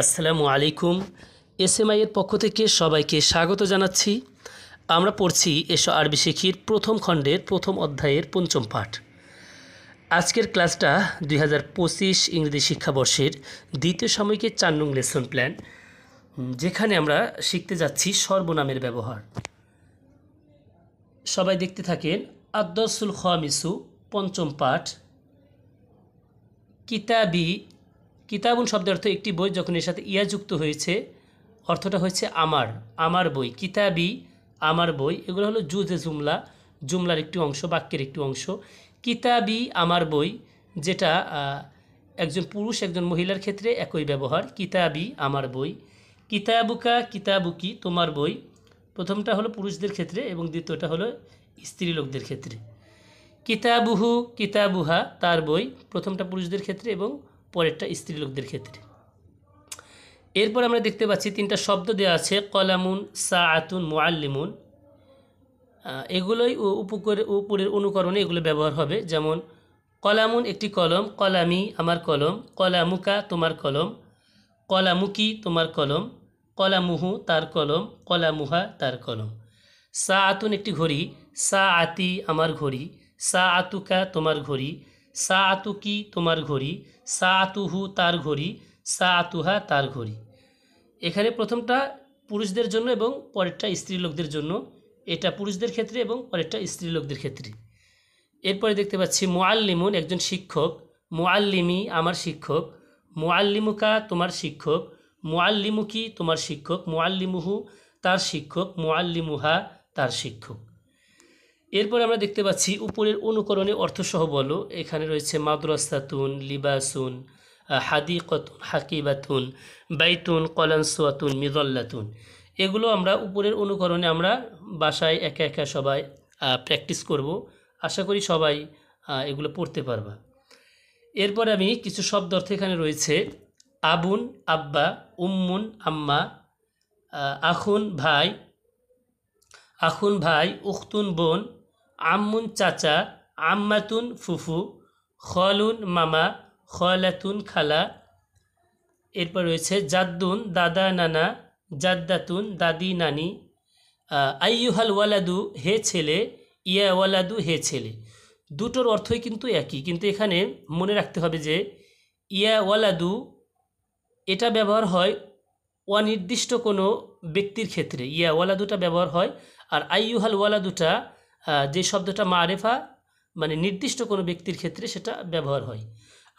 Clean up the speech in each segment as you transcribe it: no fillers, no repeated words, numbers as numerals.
আসসালামু আলাইকুম। এসএমআই এর পক্ষ থেকে সবাইকে স্বাগত জানাচ্ছি। আমরা পড়ছি এসো আরবি শিখির প্রথম খণ্ডের প্রথম অধ্যায়ের পঞ্চম পাঠ। আজকের ক্লাসটা 2025 ইংরেজি শিক্ষাবর্ষের দ্বিতীয় সাময়িকের 4 নং লেসন প্ল্যান, যেখানে আমরা শিখতে যাচ্ছি সর্বনামের ব্যবহার। সবাই দেখতে থাকেন। আদ-দরসুল খামিসু, পঞ্চম পাঠ। কিতাবি, কিতাবুন শব্দের অর্থ একটি বই, যখন এর সাথে ইয়া যুক্ত হয়েছে অর্থটা হচ্ছে আমার, আমার বই। কিতাবি, আমার বই, এগুলো হলো জুজে জুমলা, জুমলার একটি অংশ, বাক্যের একটি অংশ। কিতাবি, আমার বই, যেটা একজন পুরুষ একজন মহিলার ক্ষেত্রে একই ব্যবহার। কিতাবি, আমার বই। কিতাবুকা, কিতাবুকি, তোমার বই। প্রথমটা হলো পুরুষদের ক্ষেত্রে এবং দ্বিতীয়টা হলো স্ত্রী লোকদের ক্ষেত্রে। কিতাবুহু, কিতাবুহা, তার বই। প্রথমটা পুরুষদের ক্ষেত্রে এবং পরেরটা স্ত্রী লোকদের ক্ষেত্রে। এরপর আমরা দেখতে পাচ্ছি 3টা শব্দ দেওয়া আছে, কলামুন, সাআতুন, মুআল্লিমুন। এগুলোই উপরের অনুকরণে এগুলো ব্যবহার হবে। যেমন কলামুন একটি কলম, কলামি আমার কলম, কলামুকা তোমার কলম, কলামুকি তোমার কলম, কলামুহু তার কলম, কলামুহা তার কলম। সাআতুন একটি ঘড়ি, সাআতি আমার ঘড়ি, সাআতুকা তোমার ঘড়ি, সাআতুকি তোমার ঘড়ি, সাআতুহু তার ঘড়ি, সাআতুহা তার ঘড়ি। এখানে প্রথমটা পুরুষদের জন্য এবং পরেরটা স্ত্রী লোকদের জন্য। এটা পুরুষদের ক্ষেত্রে এবং পরেরটা স্ত্রী লোকদের ক্ষেত্রে। এরপরে দেখতে পাচ্ছি মুআল্লিমুন একজন শিক্ষক, মুআল্লিমি আমার শিক্ষক, মুআল্লিমুকা তোমার শিক্ষক, মুআল্লিমুকি তোমার শিক্ষক, মুআল্লিমুহু তার শিক্ষক, মুআল্লিমুহা তার শিক্ষক। এরপর আমরা দেখতে পাচ্ছি উপরের অনুকরণে অর্থসহ বলো। এখানে রয়েছে মাদ্রাসাতুন, লিবাসুন, হাদিকাতুন, হাকিবাতুন, বাইতুন, কলানসুয়াতুন, মিদল্লাতুন। এগুলো আমরা উপরের অনুকরণে আমরা বাসায় একা একা সবাই প্র্যাকটিস করব। আশা করি সবাই এগুলো পড়তে পারবা। এরপর আমি কিছু শব্দ অর্থ এখানে রয়েছে। আবুন আব্বা, উম্মুন আম্মা, আখুন ভাই, আখুন ভাই, উখতুন বোন, আম্মুন চাচা, আম্মাতুন ফুফু, খলুন মামা, খলাতুন খালা। এরপর রয়েছে জাদ্দুন দাদা নানা, জাদ্দাতুন দাদি নানি, আইয়ুহাল ওয়ালাদু হে ছেলে, ইয়া ওয়ালাদু হে ছেলে। দুটোর অর্থই কিন্তু একই, কিন্তু এখানে মনে রাখতে হবে যে ইয়া ওয়ালাদু এটা ব্যবহার হয় অনির্দিষ্ট কোনো ব্যক্তির ক্ষেত্রে, ইয়া ওয়ালাদুটা ব্যবহার হয়। আর আইয়ুহাল ওয়ালাদুটা যে শব্দটা মারেফা মানে নির্দিষ্ট কোনো ব্যক্তির ক্ষেত্রে সেটা ব্যবহার হয়।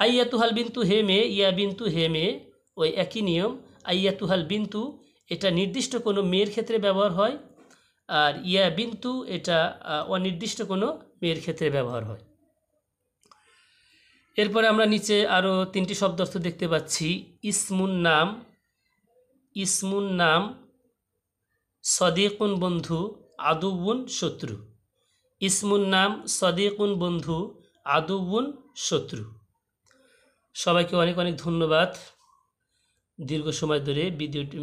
আইয়াতুহাল বিন্তু হে মেয়ে, ইয়া বিন্তু হে মেয়ে, ওই একই নিয়ম। আইয়াতুহাল বিন্তু এটা নির্দিষ্ট কোনো মেয়ের ক্ষেত্রে ব্যবহার হয়, আর ইয়া বিন্তু এটা অনির্দিষ্ট কোনো মেয়ের ক্ষেত্রে ব্যবহার হয়। এরপরে আমরা নিচে আরও 3টি শব্দ অর্থ দেখতে পাচ্ছি। ইসমুন নাম, ইসমুন নাম, সদিকুন বন্ধু, আদুবুন শত্রু। ইসমুন নাম, সদিকুন বন্ধু, আদুবুন শত্রু। সবাইকে অনেক অনেক ধন্যবাদ দীর্ঘ সময় ধরে ভিডিওটি